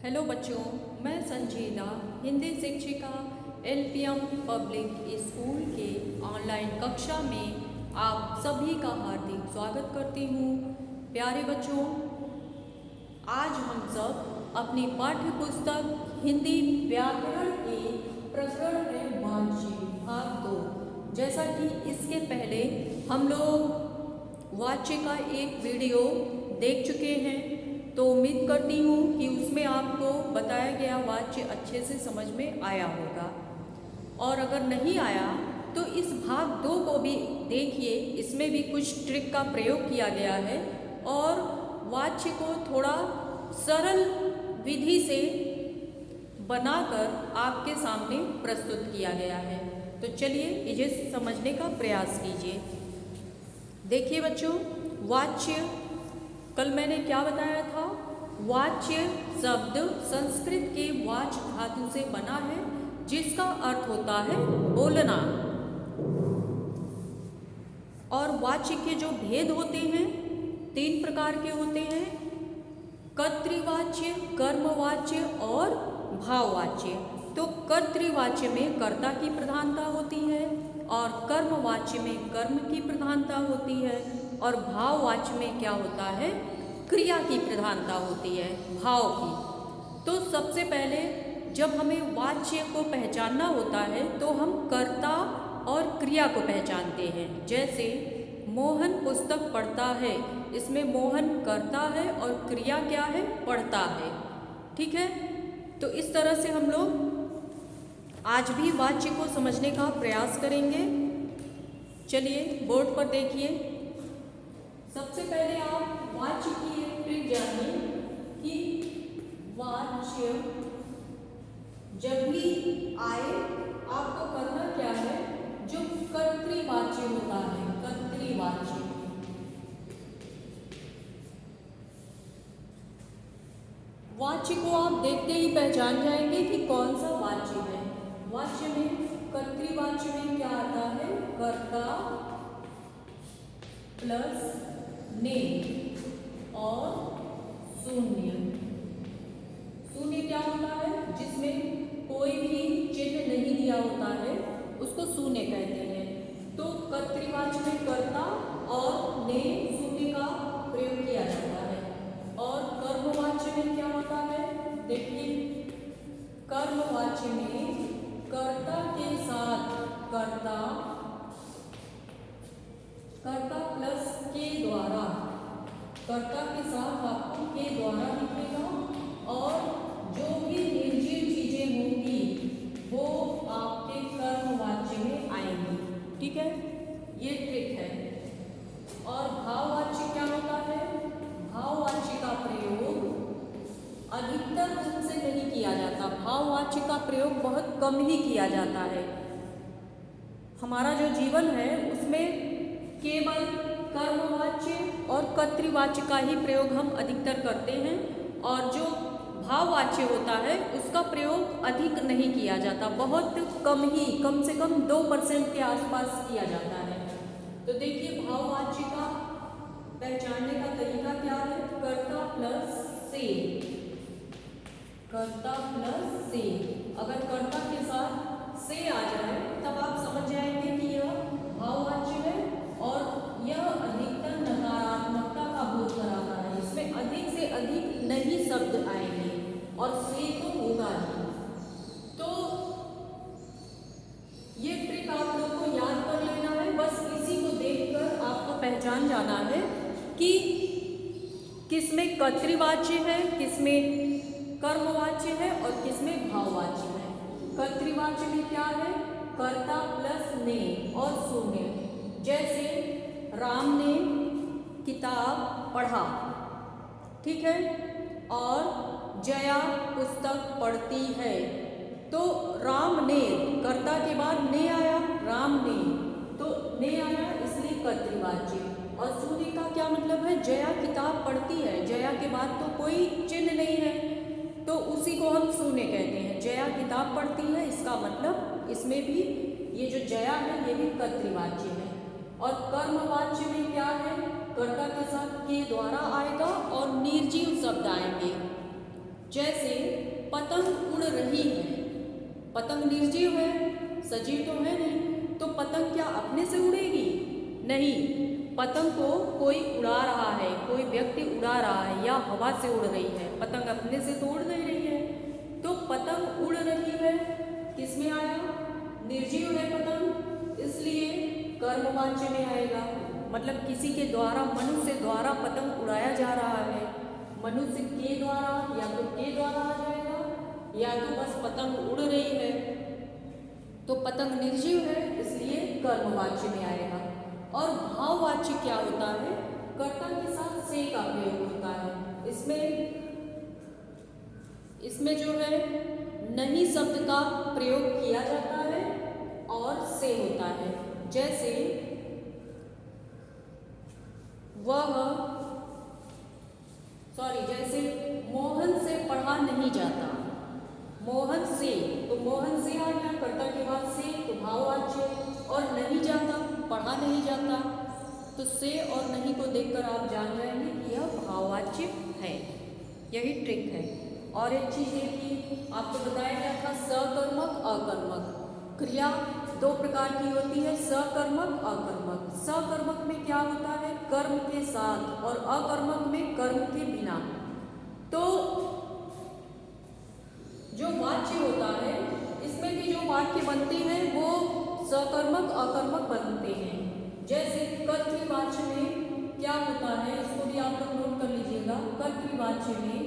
Hello बच्चों, मैं संजीला हिंदी शिक्षिका एलपीएम पब्लिक स्कूल के ऑनलाइन कक्षा में आप सभी का हार्दिक स्वागत करती हूँ। प्यारे बच्चों, आज हम सब अपनी पाठ्य पुस्तक हिंदी व्याकरण के प्रकरण में वाच्य भाग 2, जैसा कि इसके पहले हम लोग वाच्य का एक वीडियो देख चुके हैं, तो उम्मीद करती हूँ कि उसमें आपको बताया गया वाच्य अच्छे से समझ में आया होगा। और अगर नहीं आया तो इस भाग 2 को भी देखिए, इसमें भी कुछ ट्रिक का प्रयोग किया गया है और वाच्य को थोड़ा सरल विधि से बनाकर आपके सामने प्रस्तुत किया गया है। तो चलिए इसे समझने का प्रयास कीजिए। देखिए बच्चों, वाच्य कल मैंने क्या बताया था? वाच्य शब्द संस्कृत के वाच धातु से बना है, जिसका अर्थ होता है बोलना। और वाच्य के जो भेद होते हैं 3 प्रकार के होते हैं: कर्तृवाच्य, कर्मवाच्य और भाववाच्य। तो कर्तृवाच्य में कर्ता की प्रधानता होती है और कर्मवाच्य में कर्म की प्रधानता होती है और भाववाच्य में क्या होता है? क्रिया की प्रधानता होती है, भाव की। तो सबसे पहले जब हमें वाच्य को पहचानना होता है तो हम कर्ता और क्रिया को पहचानते हैं। जैसे मोहन पुस्तक पढ़ता है, इसमें मोहन करता है और क्रिया क्या है? पढ़ता है। ठीक है, तो इस तरह से हम लोग आज भी वाच्य को समझने का प्रयास करेंगे। चलिए बोर्ड पर देखिए। सबसे पहले आप वाच्य की एक ट्रिक जानिए कि वाच्य जब भी आए आपको करना क्या है? जो कर्तृवाच्य होता है, कर्तृवाच्य, वाच्य को आप देखते ही पहचान जाएंगे कि कौन सा वाच्य है। वाच्य में कर्तृवाच्य में क्या आता है? कर्ता प्लस ने और शून्य। शून्य क्या होता है? जिसमें कोई भी चिन्ह नहीं दिया होता है, उसको शून्य कहते हैं। तो कर्तृवाच्य में कर्ता और ने शून्य का प्रयोग किया जाता है। और कर्मवाच्य में क्या होता है? देखिए, कर्मवाच्य में कर्ता के साथ कर्ता प्लस के द्वारा, कर्ता के साथ आपको के द्वारा लिखेगा और जो भी निर्जीव चीजें होंगी वो आपके कर्मवाच्य में आएंगी। ठीक है, ये ट्रिक है। और भाववाच्य क्या होता है? भाववाच्य का प्रयोग अधिकतर रूप से नहीं किया जाता। भाववाच्य का प्रयोग बहुत कम ही किया जाता है। हमारा जो जीवन है उसमें केवल कर्मवाच्य और कर्तृवाच्य का ही प्रयोग हम अधिकतर करते हैं और जो भाववाच्य होता है उसका प्रयोग अधिक नहीं किया जाता, बहुत कम ही, कम से कम 2% के आसपास किया जाता है। तो देखिए, भाववाच्य का पहचानने का तरीका क्या है? कर्ता प्लस से, कर्ता प्लस से। अगर कर्ता के साथ से आ जाए तब आप समझ जाएंगे कि यह भाववाच्य है और यह अधिकतर नकारात्मकता का बोध कराता है। इसमें अधिक से अधिक नहीं शब्द आएंगे और से तो होगा ही। तो ये ट्रिक आप लोग को याद कर लेना है। बस इसी को देखकर आपको पहचान जाना है कि किसमें कर्तृवाच्य है, किसमें कर्मवाच्य है और किसमें भाववाच्य है। कर्तृवाच्य में क्या है? कर्ता प्लस ने और शून्य। जैसे राम ने किताब पढ़ा, ठीक है, और जया पुस्तक पढ़ती है। तो राम ने, कर्ता के बाद ने आया, राम ने, तो ने आया इसलिए कर्तृवाच्य। और शून्य का क्या मतलब है? जया किताब पढ़ती है, जया के बाद तो कोई चिन्ह नहीं है, तो उसी को हम शून्य कहते हैं। जया किताब पढ़ती है, इसका मतलब इसमें भी ये जो जया है ये भी कर्तृवाच्य है। और कर्मवाच्य में क्या है? कर्ता के साथ के द्वारा आएगा और निर्जीव शब्द आएंगे। जैसे पतंग उड़ रही है। पतंग निर्जीव है, सजीव तो है नहीं, तो पतंग क्या अपने से उड़ेगी? नहीं, पतंग को कोई उड़ा रहा है, कोई व्यक्ति उड़ा रहा है या हवा से उड़ रही है। पतंग अपने से तो उड़ नहीं रही है। तो पतंग उड़ रही है किस में आया? निर्जीव है पतंग, इसलिए कर्मवाच्य में आएगा। मतलब किसी के द्वारा, मनुष्य द्वारा पतंग उड़ाया जा रहा है। मनुष्य के द्वारा या तो के द्वारा आ जाएगा, या तो बस पतंग उड़ रही है। तो पतंग निर्जीव है, इसलिए कर्मवाच्य में आएगा। और भाववाच्य क्या होता है? कर्ता के साथ से का प्रयोग होता है। इसमें जो है नहीं शब्द का प्रयोग किया जाता है और से होता है। जैसे जैसे मोहन से पढ़ा नहीं जाता। मोहन से, तो मोहन से आ गया कर्ता के बाद से, तो भाववाच्य। और नहीं जाता, पढ़ा नहीं जाता, तो से और नहीं को देखकर आप जान जाएंगे कि यह भाववाच्य है। यही ट्रिक है। और एक चीज देखिए, आपको बताया गया था सकर्मक अकर्मक। क्रिया दो प्रकार की होती है, सकर्मक अकर्मक। सकर्मक में क्या होता है? कर्म के साथ, और अकर्मक में कर्म के बिना। तो जो वाच्य होता है, इसमें भी जो वाक्य बनते हैं वो सकर्मक अकर्मक बनते हैं। जैसे कर्तृवाच्य में क्या होता है, इसको भी आप लोग नोट कर लीजिएगा। कर्तृवाच्य में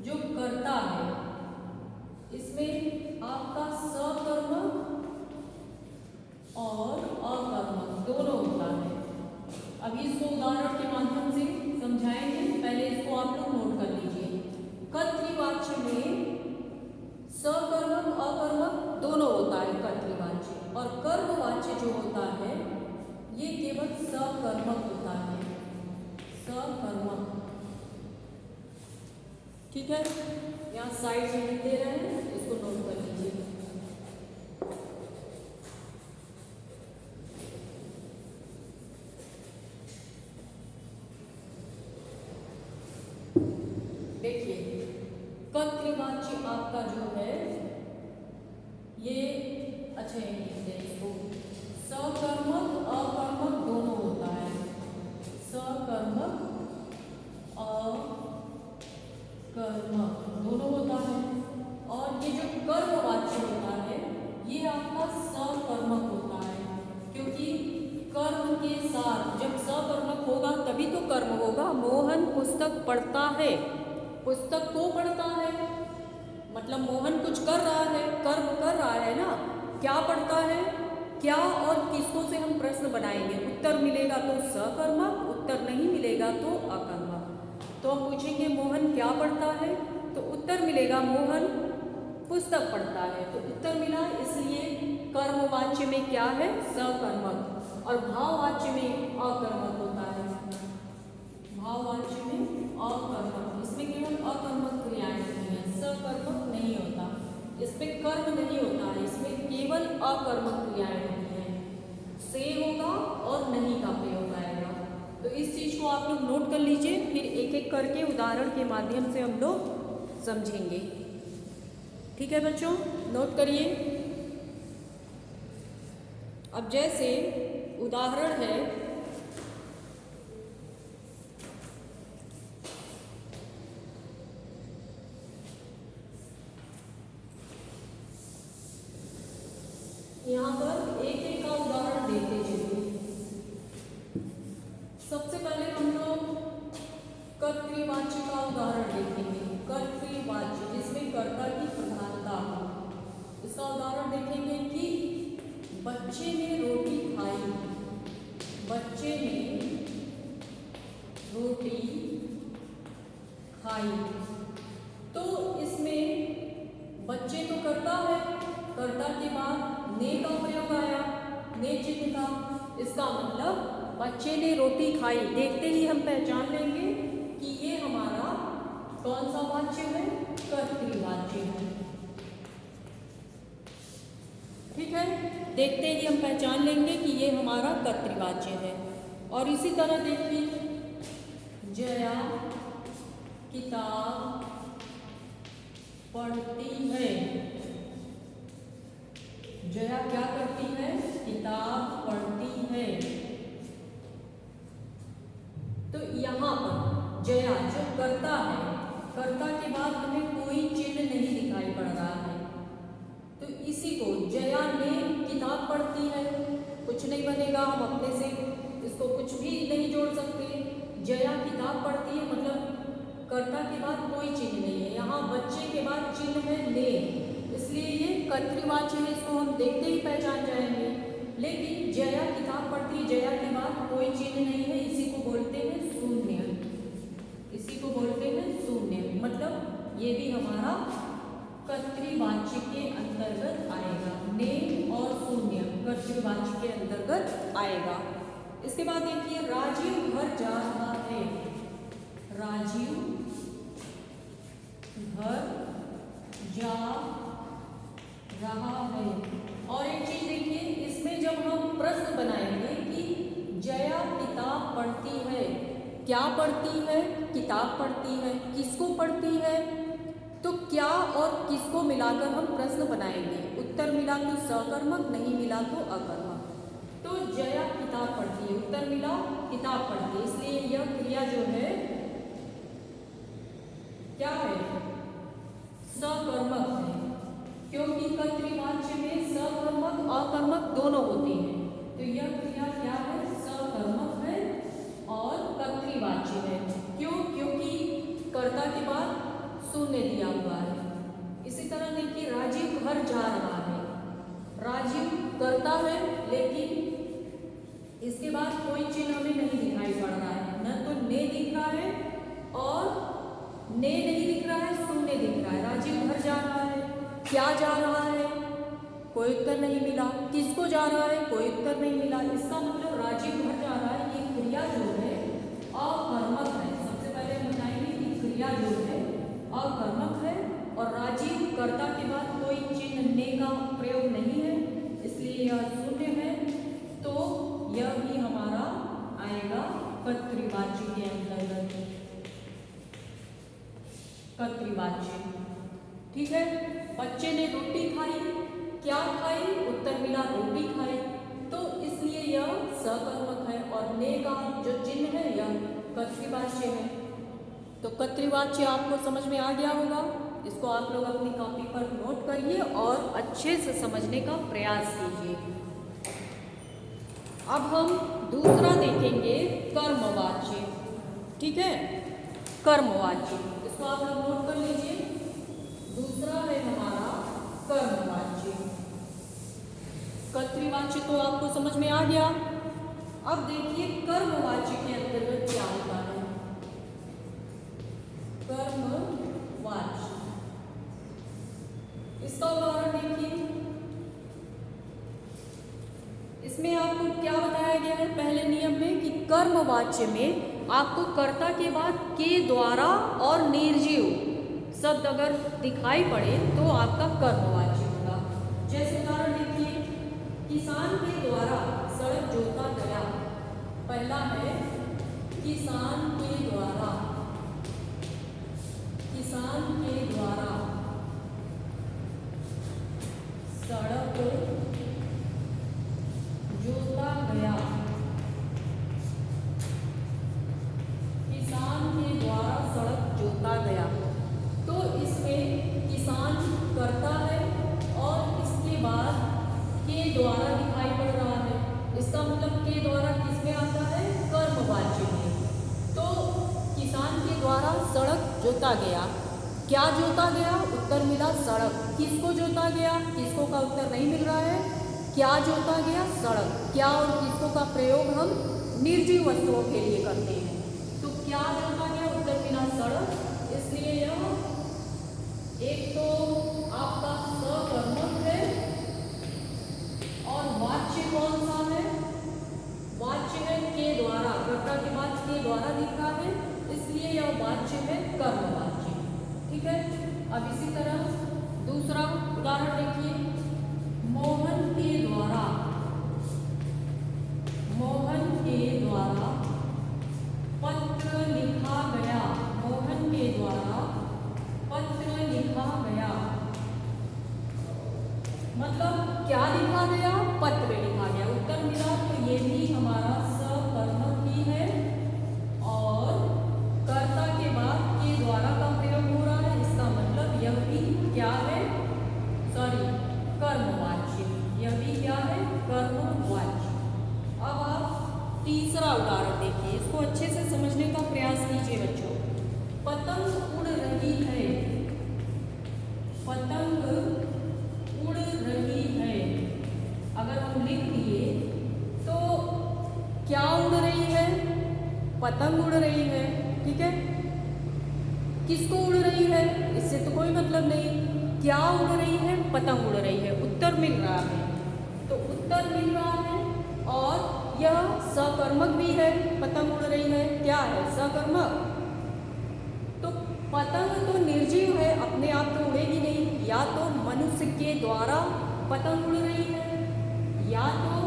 जो कर्ता है, इसमें आपका सकर्मक और अकर्मक दोनों होता है। अभी इसको उदाहरण के माध्यम से समझाएंगे, पहले इसको आप लोग नोट कर लीजिए। कर्तृवाच्य में सकर्मक अकर्मक दोनों होता है कर्तृवाच्य, और कर्मवाच्य जो होता है ये केवल सकर्मक होता है। सकर्मक, ठीक है। यहाँ साइड में लिख दे रहे हैं, इसको नोट कर लीजिए। देखिए, कर्तृवाच्य आपका जो है ये, अच्छा ये लिखते हैं इसको, सकर्मक अकर्मक दोनों होता है। सकर्मक अकर्मक दोनों होता है। और ये जो कर्मवाच्य होता है ये आपका सकर्मक होता है, क्योंकि कर्म के साथ जब सकर्मक होगा तभी तो कर्म होगा। मोहन पुस्तक पढ़ता है, पुस्तक को पढ़ता है, मतलब मोहन कुछ कर रहा है, कर्म कर रहा है ना। क्या पढ़ता है? क्या और किसको से हम प्रश्न बनाएंगे? उत्तर मिलेगा तो सकर्मक, उत्तर नहीं मिलेगा तो अकर्मक। तो हम पूछेंगे मोहन क्या पढ़ता है, तो उत्तर मिलेगा मोहन पुस्तक पढ़ता है, तो उत्तर मिला। इसलिए कर्मवाच्य में क्या है? सकर्मक, और भाववाच्य में अकर्मक होता है। भाववाच्य में अकर्मक, इसमें केवल अकर्मक क्रियाएं होती हैं, सकर्मक नहीं होता। इसमें कर्म नहीं होता है, इसमें केवल अकर्मक क्रियाएं होती हैं। से होगा और नहीं का प्रयोग आएगा। तो इस चीज को आप लोग नोट कर लीजिए, फिर एक एक करके उदाहरण के माध्यम से हम लोग समझेंगे। ठीक है बच्चों, नोट करिए। अब जैसे उदाहरण है, यहाँ पर एक एक का उदाहरण देते चलिए। सबसे पहले हम लोग कर्तृवाच्य का उदाहरण देखेंगे। कर्तृवाच्य जिसमें कर्ता की प्रधानता हो, इसका उदाहरण देखेंगे कि बच्चे ने रोटी खाई। बच्चे ने रोटी खाई, तो इसमें बच्चे तो करता है, कर्ता के बाद ने का प्रयोग आया, ने चिन्ह का। इसका मतलब बच्चे ने रोटी खाई, देखते ही हम पहचान लेंगे कि ये हमारा कौन सा वाच्य है? कर्तृवाच्य है। ठीक है, देखते ही हम पहचान लेंगे कि ये हमारा कर्तृवाच्य है। और इसी तरह देखिए, जया किताब पढ़ती है। जया क्या करती है? किताब पढ़ती है। तो यहाँ पर जया जो करता है, कर्ता के बाद हमें कोई चिन्ह नहीं दिखाई पड़ रहा है, तो इसी को जया ने किताब पढ़ती है, कुछ नहीं बनेगा, हम अपने से इसको कुछ भी नहीं जोड़ सकते। जया किताब पढ़ती है मतलब कर्ता के बाद कोई चिन्ह नहीं है। यहाँ बच्चे के बाद चिन्ह है ने, इसलिए ये कर्तृवाच्य है, इसको हम देखते ही पहचान जाएंगे। लेकिन जया किताब पढ़ती है, जया के बाद कोई चिन्ह नहीं है, इसी को बोलते हैं शून्य। इसी को बोलते हैं शून्य, मतलब ये भी हमारा कर्तृवाच्य के अंतर्गत आएगा। ने और शून्य कर्तृवाच्य के अंतर्गत आएगा। इसके बाद देखिए राजीव घर जा रहा है। राजीव घर जा रहा है। और एक चीज देखिए, इसमें जब हम प्रश्न बनाएंगे कि जया किताब पढ़ती है, क्या पढ़ती है? किताब पढ़ती है। किसको पढ़ती है? तो क्या और किसको मिलाकर हम प्रश्न बनाएंगे। उत्तर मिला तो सकर्मक, नहीं मिला तो अकर्मक। तो जया किताब पढ़ती है, उत्तर मिला किताब पढ़ती है, इसलिए यह क्रिया जो है क्या है? सकर्मक है, क्योंकि कर्तृवाच्य में सकर्मक अकर्मक दोनों होते हैं। तो यह क्रिया क्या है? सकर्मक है और कर्तृवाच्य है। क्यों? क्योंकि कर्ता के बाद शून्य दिया हुआ है। इसी तरह देखिए राजीव घर जा रहा है। राजीव करता है, लेकिन इसके बाद कोई चिन्ह हमें नहीं दिखाई पड़ रहा है, न तो ने दिख रहा है और ने नहीं दिख रहा है, शून्य दिख रहा है। राजीव घर जा रहा है, क्या जा रहा है? कोई उत्तर नहीं मिला। किसको जा रहा है? कोई उत्तर नहीं मिला। इसका मतलब राजीव घर जा रहा है, ये क्रिया जो है अकर्मक है। सबसे पहले हम बताएंगे कि क्रिया जो है अकर्मक है और राजीव कर्ता के बाद कोई चिन्ह ने का प्रयोग नहीं है, इसलिए यह शून्य है। तो यह भी हमारा आएगा कर्तृवाच्य के अंतर्गत, कर्तृवाच्य। ठीक है। बच्चे ने रोटी खाई, क्या खाई? उत्तर मिला रोटी खाई, तो इसलिए यह सकर्मक है और ने का जो चिन्ह है यह कर्तृवाच्य है। तो कर्तृवाच्य आपको समझ में आ गया होगा। इसको आप लोग अपनी कॉपी पर नोट करिए और अच्छे से समझने का प्रयास कीजिए। अब हम दूसरा देखेंगे कर्मवाच्य। ठीक है, कर्मवाच्य, इसको आप लोग नोट कर लीजिए। दूसरा है हमारा कर्मवाच्य। कर्तृवाच्य तो आपको समझ में आ गया। अब देखिए कर्मवाच्य के अंतर्गत क्या होता है। कर्मवाच्य, इसका उदाहरण देखिए। इसमें आपको क्या बताया गया है पहले नियम में कि कर्मवाच्य में आपको कर्ता के बाद के द्वारा और निर्जीव शब्द अगर दिखाई पड़े तो आपका कर्मवाच्य होगा। जैसे उदाहरण देखिए, किसान के द्वारा सड़क जोता गया। पहला है किसान के द्वारा, किसान के द्वारा सड़क जोता गया। किसान के द्वारा सड़क जोता गया, तो इसमें किसान करता है और इसके बाद के द्वारा दिखाई पड़ रहा है। इसका मतलब के द्वारा किसमें आता है? कर्मवाच्य में। तो किसान के द्वारा सड़क जोता गया, क्या जोता गया? उत्तर मिला सड़क। किसको जोता गया? किसको का उत्तर नहीं मिल रहा है। क्या जोता गया? सड़क। क्या और किसको का प्रयोग हम निर्जीव वस्तुओं के लिए करते हैं। तो क्या जोता गया? उत्तर मिला सड़क। इसलिए यह एक तो आपका सकर्मक है और वाच्य कौन सा है? वाच्य है के द्वारा, कर्ता के बाद के द्वारा दिख रहा है, इसलिए यह वाच्य है कर्मवाच्य। ठीक है। अब इसी तरह दूसरा उदाहरण देखिए, मोहन के द्वारा, मोहन के द्वारा पत्र लिखा गया। मोहन के द्वारा पत्र लिखा गया। पतंग उड़ रही है, ठीक है। किसको उड़ रही है, इससे तो कोई मतलब नहीं। क्या उड़ रही है, पतंग उड़ रही है। उत्तर मिल रहा है, तो उत्तर मिल रहा है। और यह सकर्मक भी है, पतंग उड़ रही है, क्या है, सकर्मक। तो पतंग तो निर्जीव है, अपने आप तो उड़ेगी नहीं। या तो मनुष्य के द्वारा पतंग उड़ रही है, या तो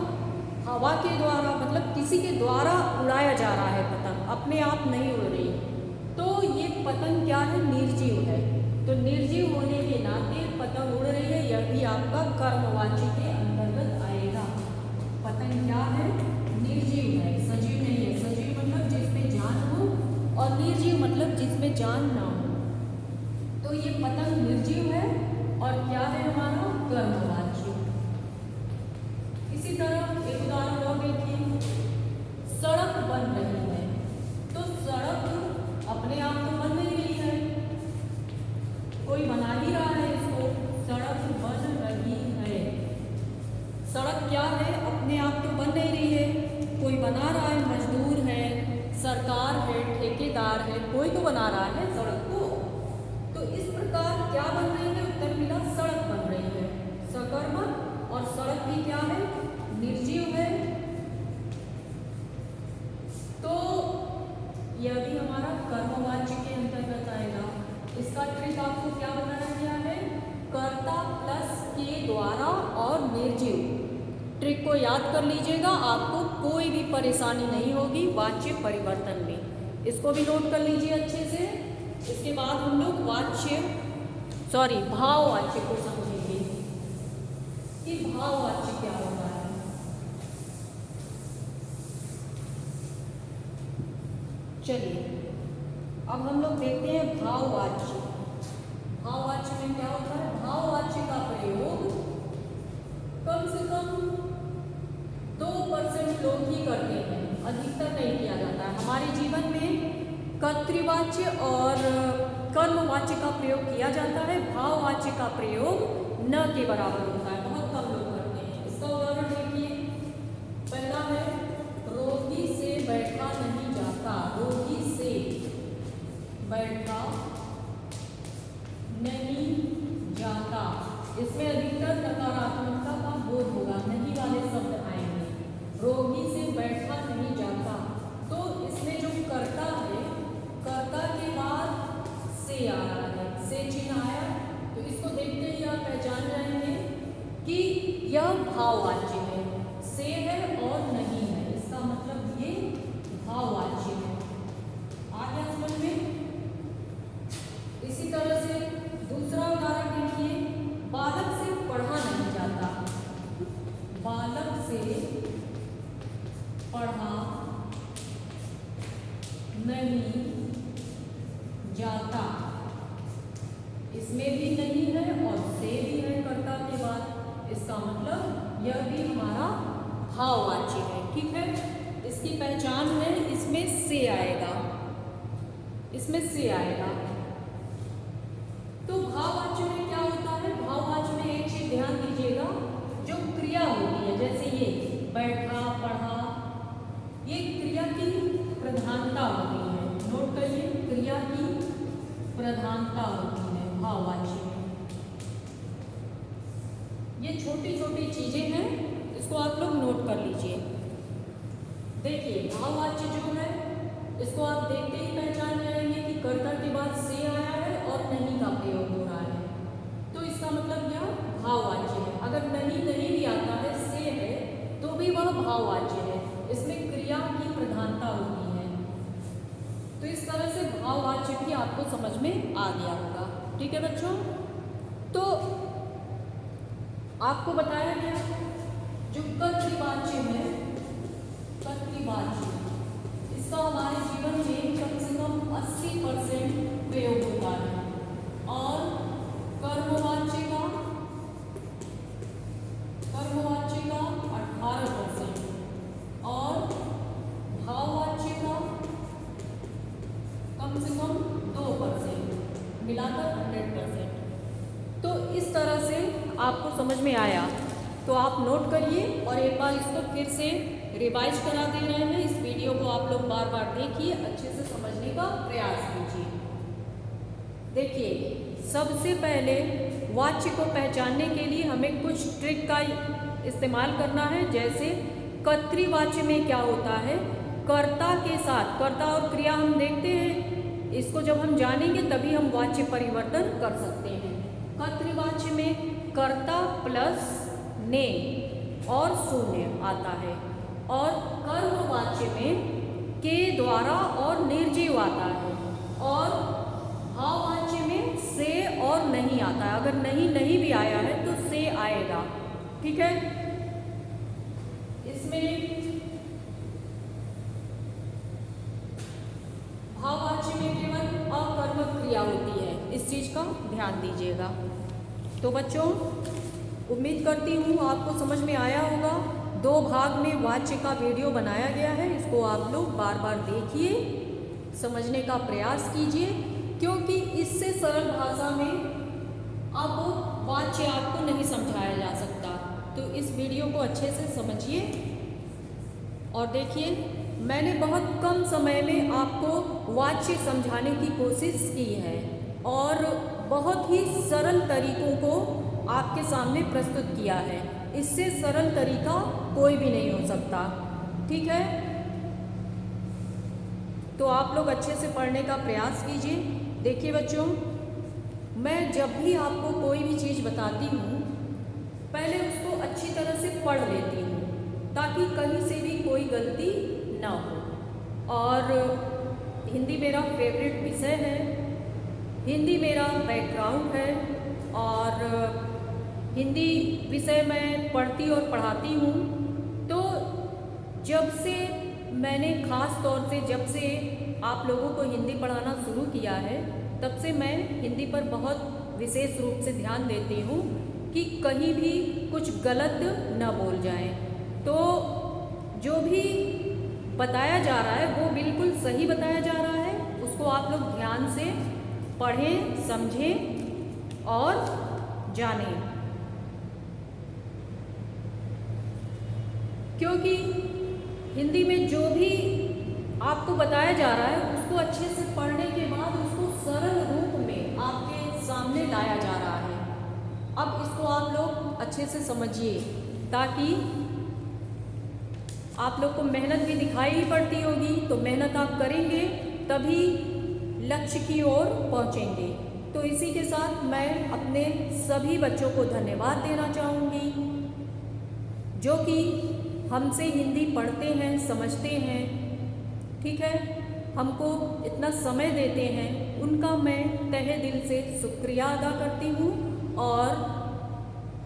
हवा के द्वारा, मतलब किसी के द्वारा उड़ाया जा रहा है पतंग, अपने आप नहीं उड़ रही। तो ये पतंग क्या है, निर्जीव है। तो निर्जीव होने के नाते पतंग उड़ रही है, यह भी आपका कर्मवाची के अंतर्गत आएगा। पतंग क्या है, निर्जीव है, सजीव नहीं है। सजीव मतलब जिसमें जान हो, और निर्जीव मतलब जिसमें जान ना हो। तो ये पतंग निर्जीव है, और क्या है हमारा, कर्मवाची। इसी तरह एक उदाहरण और देखिए, सड़क बन रही है। तो सड़क अपने आप तो बन नहीं रही है, कोई बना ही रहा है इसको। सड़क बन रही है, सड़क क्या है, अपने आप तो बन नहीं रही है, कोई बना रहा है, मजदूर है, सरकार है, ठेकेदार है, कोई तो बना रहा है सड़क को। तो इस प्रकार क्या बन रही है, उत्तर मिला सड़क बन रही है, सकर्मक। और सड़क भी क्या है, निर्जीव है। तो यह भी हमारा कर्मवाच्य के अंतर्गत आएगा। इसका ट्रिक आपको क्या बनाया गया है, कर्ता प्लस के द्वारा और निर्जीव। ट्रिक को याद कर लीजिएगा, आपको कोई भी परेशानी नहीं होगी वाच्य परिवर्तन में। इसको भी नोट कर लीजिए अच्छे से। इसके बाद हम लोग भाववाच्य को समझेंगे कि भाववाच्य क्या होता है। चलिए अब हम लोग देखते हैं भाववाच्य। भाववाच्य में क्या होता है, भाववाच्य का प्रयोग कम से कम 2% लोग ही करते हैं, अधिकतर नहीं किया जाता है। हमारे जीवन में कर्तृवाच्य और कर्मवाच्य का प्रयोग किया जाता है, भाववाच्य का प्रयोग न के बराबर होता है, बहुत कम लोग करते हैं। इसका उदाहरण देखिए, पहला है रोगी से बैठा नहीं जाता। रोगी से बैठा नहीं जाता, इसमें अधिकतर नकारात्मकता का बोध होगा, नहीं वाले शब्द आएंगे। रोगी से बैठा नहीं जाता, तो इसमें जो कर्ता है, कर्ता के बाद से आ रहा है, से चिन्ह आया। तो इसको देखते ही आप पहचान जाएंगे कि यह भाववाच्य है, से है और नहीं है, इसका मतलब ये भाववाच्य है। आ गया समझ में। इसी तरह से दूसरा उदाहरण देखिए, बालक से पढ़ा नहीं जाता। बालक से पढ़ा नहीं जाता, इसमें भी नहीं है और से भी है कर्ता के बाद, इसका मतलब यह भी हमारा भाववाच्य है, ठीक है। इसकी पहचान है, इसमें से आएगा, इसमें से आएगा। तो भाववाच्य में क्या होता है, भाववाच्य में एक चीज ध्यान दीजिएगा, जो क्रिया होती है, जैसे ये बैठा, पढ़ा, ये क्रिया की प्रधानता होती है। नोट करिए, क्रिया की प्रधानता होती है भाववाच्य में। ये छोटी छोटी चीजें हैं, इसको आप लोग नोट कर लीजिए। देखिए भाववाच्य जो है, इसको आप देखते ही पहचान जाएंगे कि कर्ता के बाद से आया है और नहीं का प्रयोग हो रहा है, तो इसका मतलब क्या, भाववाच्य है। अगर नहीं भी आता है, से है, तो भी वह भाववाच्य है, इसमें क्रिया की प्रधानता होती है। तो इस तरह से भाववाच्य भी आपको समझ में आ गया होगा, ठीक है बच्चों। तो आपको बताया गया जो कर्तृवाच्य है, कर्तृवाच्य, इसका हमारे जीवन में कम से कम 80% प्रयोग होता है, और कर्मवाच्य का 18% और भाववाच्य का कम से कम 2%, मिलाकर 100%। तो इस तरह से आपको समझ में आया, तो आप नोट करिए और एक बार इसको फिर से रिवाइज करा दे रहे हैं। इस वीडियो को आप लोग बार बार देखिए, अच्छे से समझने का प्रयास कीजिए। देखिए, सबसे पहले वाच्य को पहचानने के लिए हमें कुछ ट्रिक का इस्तेमाल करना है। जैसे कर्तृवाच्य में क्या होता है, कर्ता के साथ कर्ता और क्रिया हम देखते हैं, इसको जब हम जानेंगे तभी हम वाच्य परिवर्तन कर सकते हैं। कर्तृवाच्य में कर्ता प्लस ने और शून्य आता है, और कर्मवाच्य में के द्वारा और निर्जीव आता है, और भाववाच्य में से और नहीं आता है। अगर नहीं भी आया है तो से आएगा, ठीक है। इसमें भाववाच्य में केवल अकर्मक क्रिया होती है, इस चीज का ध्यान दीजिएगा। तो बच्चों, उम्मीद करती हूँ आपको समझ में आया होगा। 2 भाग में वाच्य का वीडियो बनाया गया है, इसको आप लोग बार बार देखिए, समझने का प्रयास कीजिए, क्योंकि इससे सरल भाषा में अब वाच्य आपको नहीं समझाया जा सकता। तो इस वीडियो को अच्छे से समझिए और देखिए, मैंने बहुत कम समय में आपको वाच्य समझाने की कोशिश की है और बहुत ही सरल तरीकों को आपके सामने प्रस्तुत किया है। इससे सरल तरीका कोई भी नहीं हो सकता, ठीक है। तो आप लोग अच्छे से पढ़ने का प्रयास कीजिए। देखिए बच्चों, मैं जब भी आपको कोई भी चीज़ बताती हूँ, पहले उसको अच्छी तरह से पढ़ लेती हूँ ताकि कहीं से भी कोई गलती ना हो। और हिंदी मेरा फेवरेट विषय है, हिंदी मेरा बैकग्राउंड है, और हिंदी विषय मैं पढ़ती और पढ़ाती हूँ। तो जब से मैंने ख़ास तौर से जब से आप लोगों को हिंदी पढ़ाना शुरू किया है, तब से मैं हिंदी पर बहुत विशेष रूप से ध्यान देती हूँ कि कहीं भी कुछ गलत न बोल जाए। तो जो भी बताया जा रहा है वो बिल्कुल सही बताया जा रहा है, उसको आप लोग ध्यान से पढ़ें, समझें और जानें, क्योंकि हिंदी में जो भी आपको बताया जा रहा है उसको अच्छे से पढ़ने के बाद उसको सरल रूप में आपके सामने लाया जा रहा है। अब इसको आप लोग अच्छे से समझिए, ताकि आप लोग को मेहनत भी दिखाई ही पड़ती होगी। तो मेहनत आप करेंगे तभी लक्ष्य की ओर पहुंचेंगे। तो इसी के साथ मैं अपने सभी बच्चों को धन्यवाद देना चाहूँगी जो कि हमसे हिंदी पढ़ते हैं, समझते हैं, ठीक है, हमको इतना समय देते हैं। उनका मैं तहे दिल से शुक्रिया अदा करती हूँ। और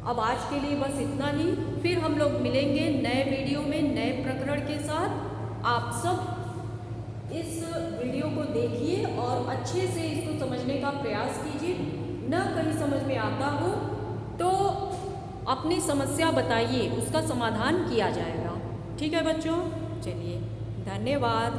अब आज के लिए बस इतना ही, फिर हम लोग मिलेंगे नए वीडियो में नए प्रकरण के साथ। आप सब इस वीडियो को देखिए और अच्छे से इसको समझने का प्रयास कीजिए। न कहीं समझ में आता हो तो अपनी समस्या बताइए, उसका समाधान किया जाएगा, ठीक है बच्चों। चलिए, धन्यवाद।